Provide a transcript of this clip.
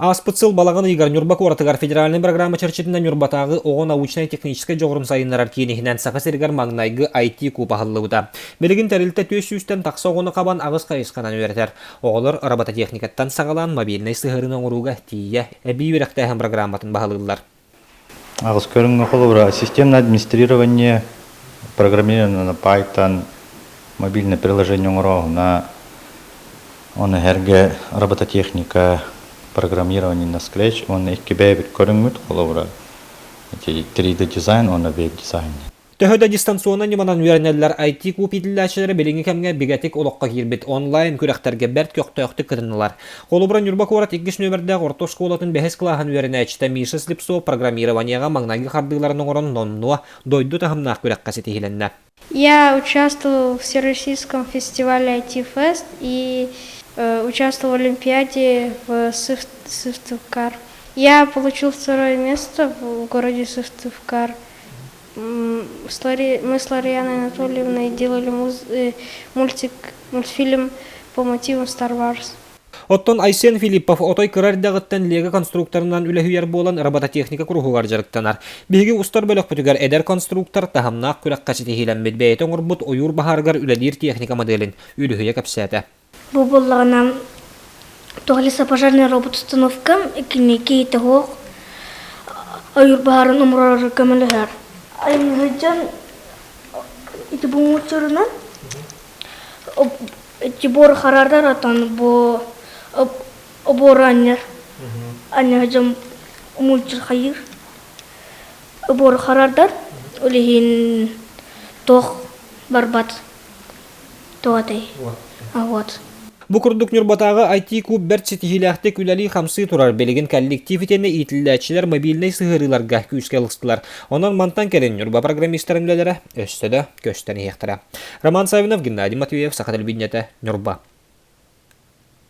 Аспыцыл балаган Игорь Нюрбак оратыгар федеральный программа чарчетинен Нюрбатагы ого научно-технической жогорун сайыннарар киенихинен сапасыргар магнайгы IT купахыллыбыта. Белигин тәрилте төс-үстен тақса оғыны қабан ағыз қайысқанан өретер. Оғылыр робототехникаттан сағалан мобильный сығырын оңыруға тия әбей өректәйін программатын бағылылар. Ағыз көріңгі қолыбыра системное администрирование, программирование на Python, мобильное приложение оңырау на он әрге робототехника, программирование на Scratch, он эккебәбіт көріңгіт қолыбыра. 3D дизайн, он веб-дизайн. Төһөдө дистанционна неманан үйренеллер IT купидилләчеләре белеңе кемгә бигәтик олоққа кирбит онлайн күрәхтәргә бәрт көктөктө кырыннылар. Колубран Нюрбак орат 2 нөмердә орто школатын бәһәс клаһын үйренәчтә Миша Слепцов программированиягә магнайгы хардыларын орын ноннуа дойду тахымна күрәккә сетиһиленнә. Я участвовал в Всероссийском фестивале IT-фест и участвовал в Олимпиаде в Сыктывкар. Я получил 2 место в городе Сыктывкар. Мы с Ларианой Анатольевной делали мультфильм по мотивам Star Wars. Оттон Айсен Филиппов отой кырардагыттан лего конструкторунан үлэхүйер болан робототехника курухугар жарыктанар. Биги устар бөлөк бүтүгөр эдер конструктор тахамнаак күрәккә ситихиләммит бәйтен урбут ойур бахаргар үләдир техника моделин үлүхүйе кәпсәтә. Бу боллагана тоглиса пожарная робот установка кинеки того ойур бахарын умрар камалар. Айнжан ити бу мучурна тибор харардар атан бу обораннер анjam мучур хайыр обор харардар улихин тох барбат тоатай вот. Бу курдук Нюрбатагы IT куб бәрт сетихиләхте күләли хамсы турар белеген коллективитене итилләчеләр мобильный сыгырыларга күскә лыстылар. Онан мантан керен Нюрба программистларын беләләре өстәдә көстән яктыра. Роман Савинов, Геннадий Матвеев, Сахател Биннәтә, Нюрба.